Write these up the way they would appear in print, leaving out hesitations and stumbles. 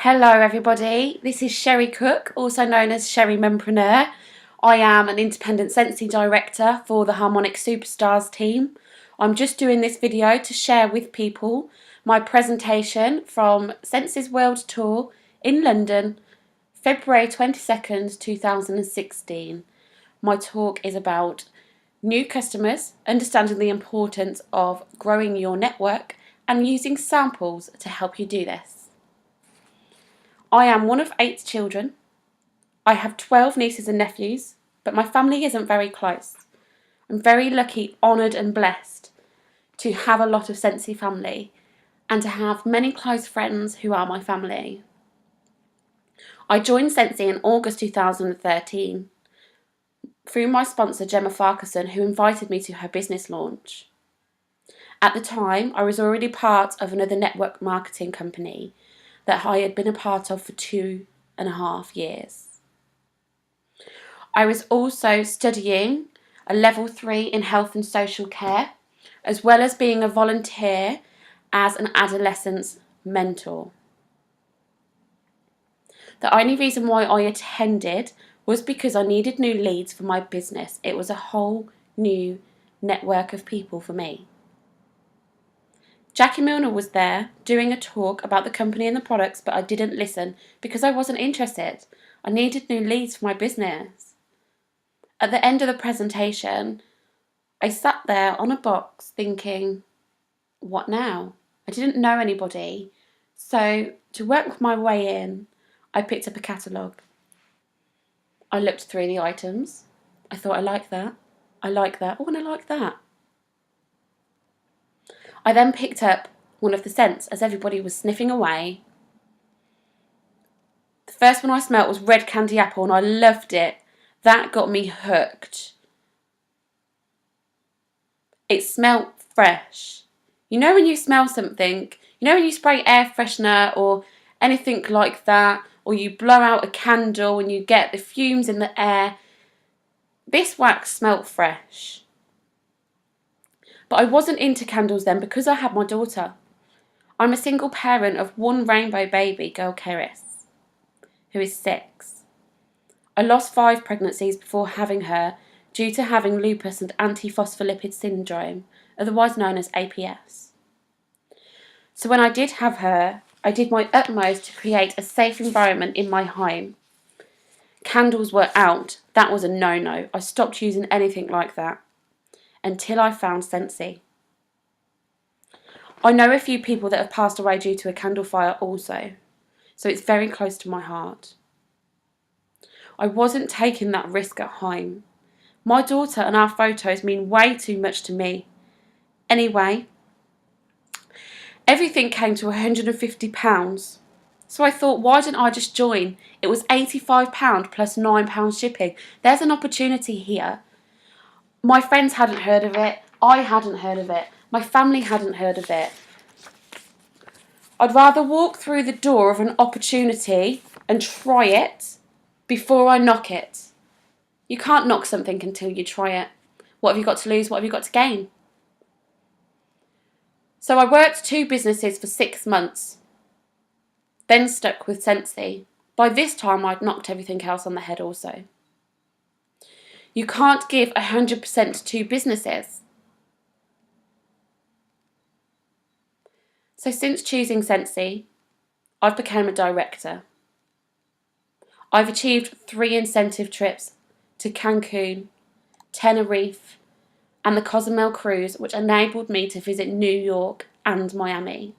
Hello everybody, this is Sherry Cook, also known as Sherry Mempreneur. I am an independent Scentsy director for the Harmonic Superstars team. I'm just doing this video to share with people my presentation from Scentsy's World Tour in London, February 22nd, 2016. My talk is about new customers, understanding the importance of growing your network and using samples to help you do this. I am one of 8 children. I have 12 nieces and nephews, but my family isn't very close. I'm very lucky, honoured and blessed to have a lot of Scentsy family and to have many close friends who are my family. I joined Scentsy in August 2013 through my sponsor Gemma Farquharson, who invited me to her business launch. At the time, I was already part of another network marketing company that I had been a part of for 2.5 years. I was also studying a level 3 in health and social care, as well as being a volunteer as an adolescence mentor. The only reason why I attended was because I needed new leads for my business. It was a whole new network of people for me. Jackie Milner was there doing a talk about the company and the products, but I didn't listen because I wasn't interested. I needed new leads for my business. At the end of the presentation, I sat there on a box thinking, what now? I didn't know anybody. So to work my way in, I picked up a catalogue. I looked through the items. I thought, I like that. I like that. Oh, and I like that. I then picked up one of the scents as everybody was sniffing away. The first one I smelt was red candy apple and I loved it. That got me hooked. It smelt fresh. You know when you smell something, you know when you spray air freshener or anything like that, or you blow out a candle and you get the fumes in the air. This wax smelt fresh. But I wasn't into candles then because I had my daughter. I'm a single parent of one rainbow baby girl, Keris, who is 6. I lost 5 pregnancies before having her due to having lupus and antiphospholipid syndrome, otherwise known as APS. So when I did have her, I did my utmost to create a safe environment in my home. Candles were out. That was a no-no. I stopped using anything like that until I found Scentsy. I know a few people that have passed away due to a candle fire also, so it's very close to my heart. I wasn't taking that risk at home. My daughter and our photos mean way too much to me. Anyway, everything came to £150. So I thought, why didn't I just join? It was £85 plus £9 shipping. There's an opportunity here. My friends hadn't heard of it. I hadn't heard of it. My family hadn't heard of it. I'd rather walk through the door of an opportunity and try it before I knock it. You can't knock something until you try it. What have you got to lose? What have you got to gain? So I worked 2 businesses for 6 months, then stuck with Scentsy. By this time I'd knocked everything else on the head also. You can't give 100% to 2 businesses. So since choosing Scentsy, I've become a director. I've achieved 3 incentive trips to Cancun, Tenerife and the Cozumel cruise, which enabled me to visit New York and Miami.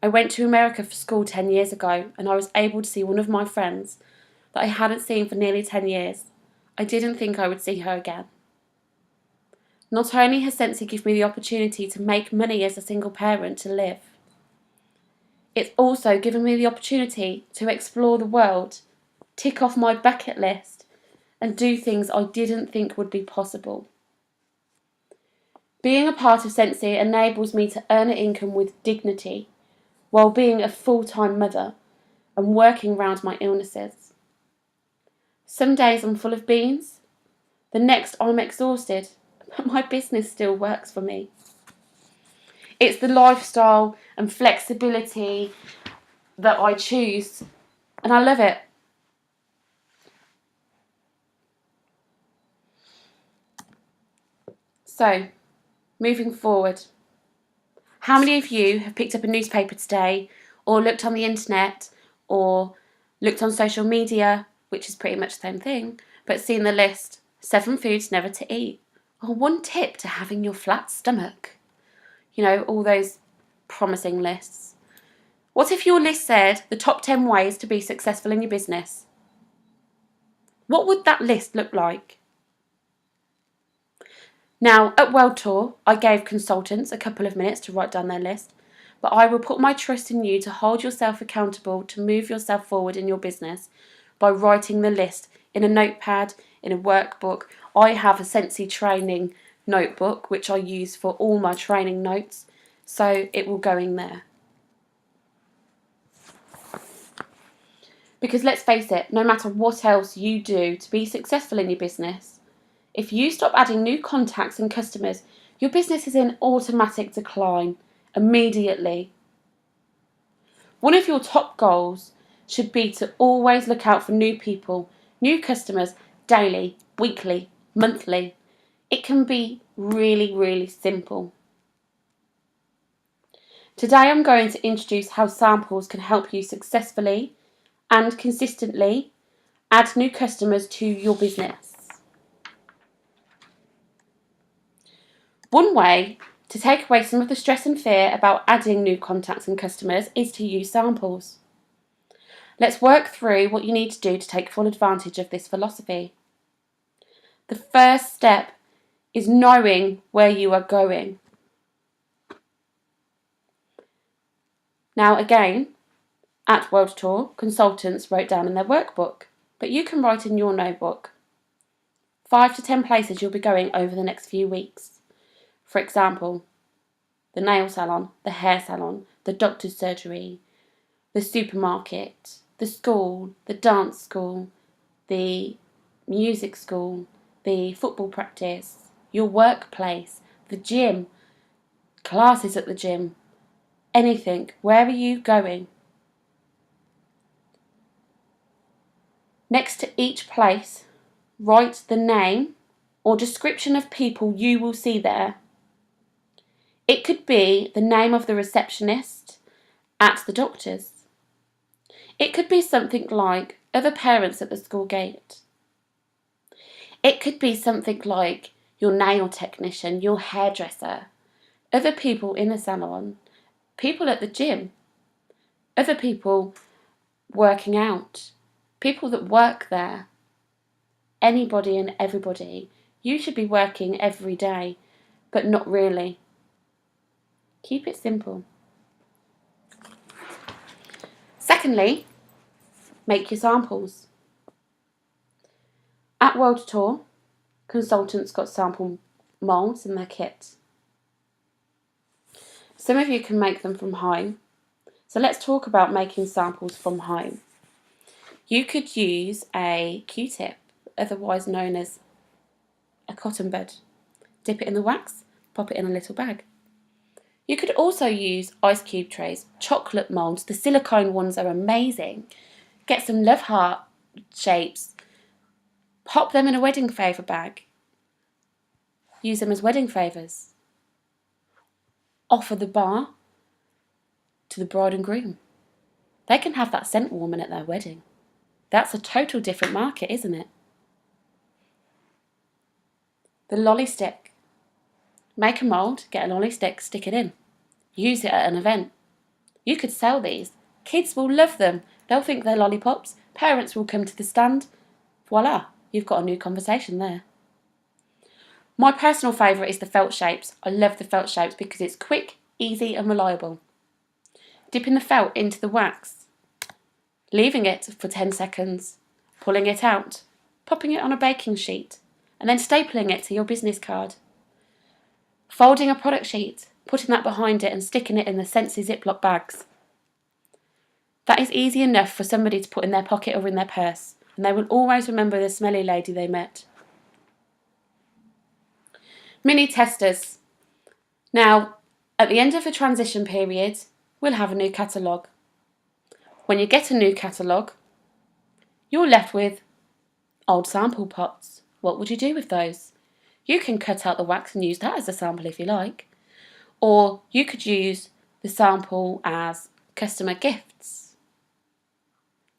I went to America for school 10 years ago and I was able to see one of my friends that I hadn't seen for nearly 10 years. I didn't think I would see her again. Not only has Scentsy given me the opportunity to make money as a single parent to live, it's also given me the opportunity to explore the world, tick off my bucket list, and do things I didn't think would be possible. Being a part of Scentsy enables me to earn an income with dignity while being a full-time mother and working around my illnesses. Some days I'm full of beans, the next I'm exhausted, but my business still works for me. It's the lifestyle and flexibility that I choose, and I love it. So, moving forward, how many of you have picked up a newspaper today, or looked on the internet, or looked on social media, which is pretty much the same thing, but seen the list, 7 foods never to eat, or 1 tip to having your flat stomach? You know, all those promising lists. What if your list said the top 10 ways to be successful in your business? What would that list look like? Now, at World Tour, I gave consultants a couple of minutes to write down their list, but I will put my trust in you to hold yourself accountable to move yourself forward in your business by writing the list in a notepad, in a workbook. I have a Scentsy training notebook, which I use for all my training notes, so it will go in there. Because let's face it, no matter what else you do to be successful in your business, if you stop adding new contacts and customers, your business is in automatic decline immediately. One of your top goals should be to always look out for new people, new customers, daily, weekly, monthly. It can be really, really simple. Today I'm going to introduce how samples can help you successfully and consistently add new customers to your business. One way to take away some of the stress and fear about adding new contacts and customers is to use samples. Let's work through what you need to do to take full advantage of this philosophy. The first step is knowing where you are going. Now again, at World Tour, consultants wrote down in their workbook, but you can write in your notebook. 5 to 10 places you'll be going over the next few weeks. For example, the nail salon, the hair salon, the doctor's surgery, the supermarket, the school, the dance school, the music school, the football practice, your workplace, the gym, classes at the gym, anything. Where are you going? Next to each place, write the name or description of people you will see there. It could be the name of the receptionist at the doctor's. It could be something like other parents at the school gate. It could be something like your nail technician, your hairdresser, other people in the salon, people at the gym, other people working out, people that work there, anybody and everybody. You should be working every day, but not really. Keep it simple. Secondly, make your samples. At World Tour, consultants got sample moulds in their kit. Some of you can make them from home. So let's talk about making samples from home. You could use a Q-tip, otherwise known as a cotton bud. Dip it in the wax, pop it in a little bag. You could also use ice cube trays, chocolate moulds. The silicone ones are amazing. Get some love heart shapes. Pop them in a wedding favour bag. Use them as wedding favours. Offer the bar to the bride and groom. They can have that scent woman at their wedding. That's a total different market, isn't it? The lolly stick. Make a mould, get a lolly stick, stick it in. Use it at an event. You could sell these. Kids will love them. They'll think they're lollipops. Parents will come to the stand. Voila, you've got a new conversation there. My personal favourite is the felt shapes. I love the felt shapes because it's quick, easy and reliable. Dipping the felt into the wax, leaving it for 10 seconds, pulling it out, popping it on a baking sheet, and then stapling it to your business card. Folding a product sheet, putting that behind it and sticking it in the Scentsy Ziploc bags. That is easy enough for somebody to put in their pocket or in their purse, and they will always remember the smelly lady they met. Mini testers. Now, at the end of a transition period, we'll have a new catalogue. When you get a new catalogue, you're left with old sample pots. What would you do with those? You can cut out the wax and use that as a sample if you like. Or you could use the sample as customer gifts.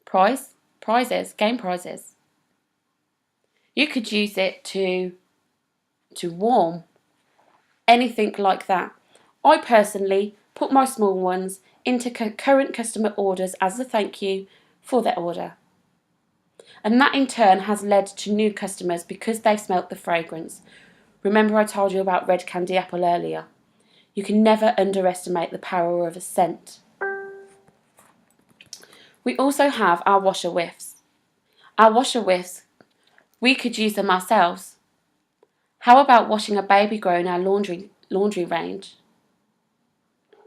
Prizes, game prizes. You could use it to warm, anything like that. I personally put my small ones into current customer orders as a thank you for their order. And that in turn has led to new customers because they've smelt the fragrance. Remember I told you about red candy apple earlier? You can never underestimate the power of a scent. We also have our washer whiffs. Our washer whiffs, we could use them ourselves. How about washing a baby grow in our laundry range?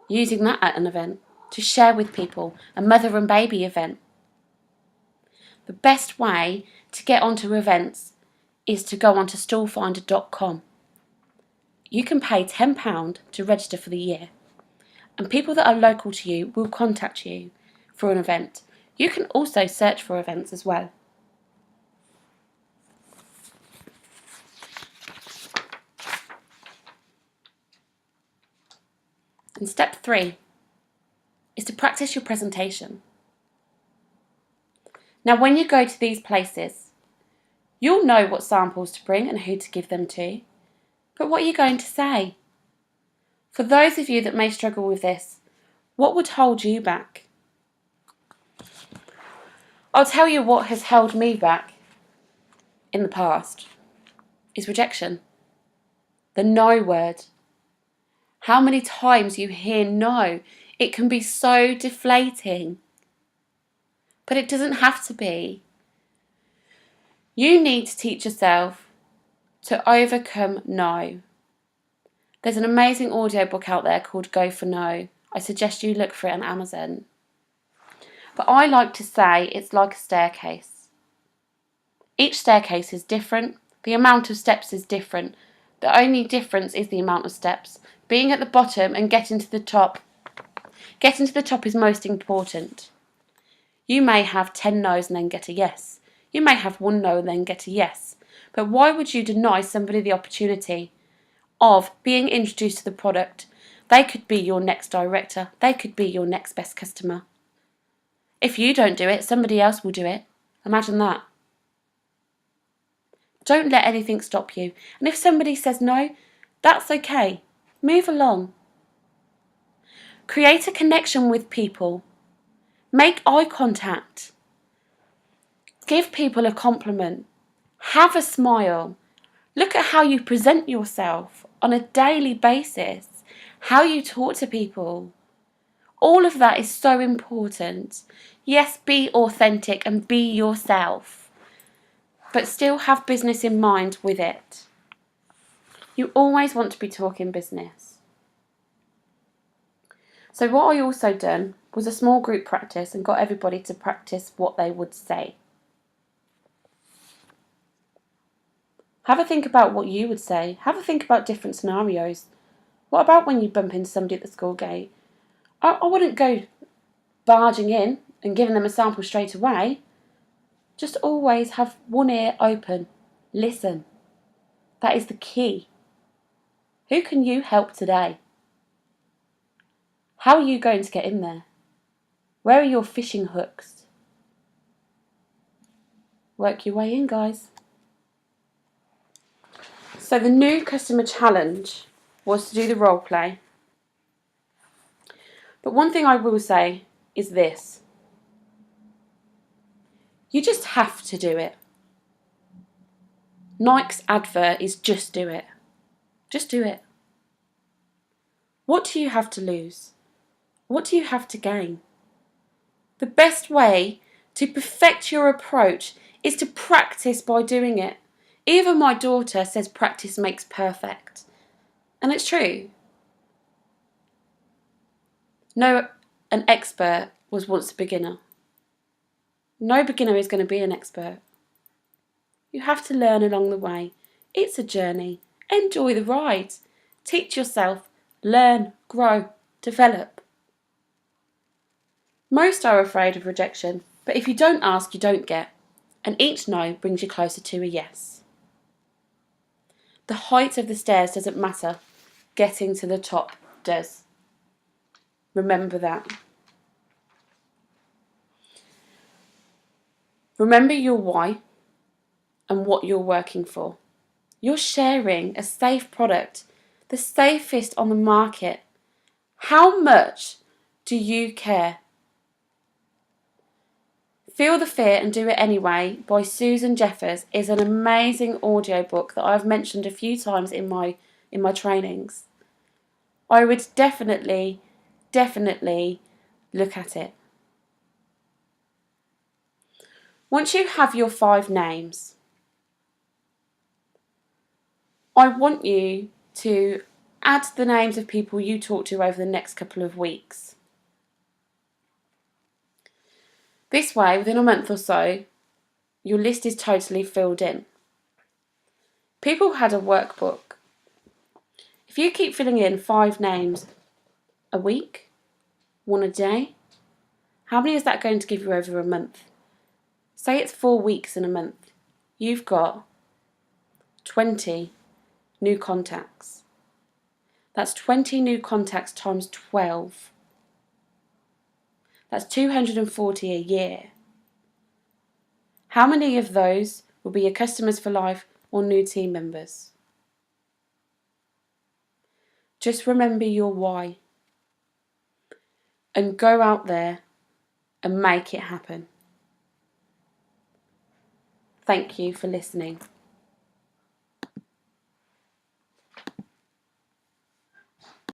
Using that at an event to share with people, a mother and baby event. The best way to get onto events is to go onto stallfinder.com. You can pay £10 to register for the year, and people that are local to you will contact you for an event. You can also search for events as well. And step 3 is to practice your presentation. Now, when you go to these places, you'll know what samples to bring and who to give them to. But what are you going to say? For those of you that may struggle with this, what would hold you back? I'll tell you what has held me back in the past is rejection. The no word. How many times you hear no? It can be so deflating. But it doesn't have to be. You need to teach yourself to overcome no. There's an amazing audiobook out there called Go for No. I suggest you look for it on Amazon. But I like to say it's like a staircase. Each staircase is different. The amount of steps is different. The only difference is the amount of steps. Being at the bottom and getting to the top. Getting to the top is most important. You may have 10 no's and then get a yes. You may have 1 no and then get a yes. But why would you deny somebody the opportunity of being introduced to the product? They could be your next director. They could be your next best customer. If you don't do it, somebody else will do it. Imagine that. Don't let anything stop you. And if somebody says no, that's okay. Move along. Create a connection with people. Make eye contact. Give people a compliment. Have a smile. Look at how you present yourself on a daily basis. How you talk to people. All of that is so important. Yes, be authentic and be yourself, but still have business in mind with it. You always want to be talking business. So what I also done was a small group practice and got everybody to practice what they would say. Have a think about what you would say. Have a think about different scenarios. What about when you bump into somebody at the school gate? I wouldn't go barging in and giving them a sample straight away. Just always have one ear open. Listen. That is the key. Who can you help today? How are you going to get in there? Where are your fishing hooks? Work your way in, guys. So the new customer challenge was to do the role play. But one thing I will say is this. You just have to do it. Nike's advert is just do it. Just do it. What do you have to lose? What do you have to gain? The best way to perfect your approach is to practice by doing it. Even my daughter says practice makes perfect. And it's true. No, an expert was once a beginner. No beginner is going to be an expert. You have to learn along the way. It's a journey. Enjoy the ride. Teach yourself. Learn, grow, develop. Most are afraid of rejection, but if you don't ask, you don't get, and each no brings you closer to a yes. The height of the stairs doesn't matter, getting to the top does. Remember that. Remember your why and what you're working for. You're sharing a safe product, the safest on the market. How much do you care? Feel the Fear and Do It Anyway by Susan Jeffers is an amazing audiobook that I've mentioned a few times in my trainings. I would definitely look at it. Once you have your 5 names, I want you to add the names of people you talk to over the next couple of weeks. This way, within a month or so, your list is totally filled in. People had a workbook. If you keep filling in 5 names a week, 1 a day, how many is that going to give you over a month? Say it's 4 weeks in a month. You've got 20 new contacts. That's 20 new contacts times 12. That's 240 a year. How many of those will be your customers for life or new team members? Just remember your why and go out there and make it happen. Thank you for listening.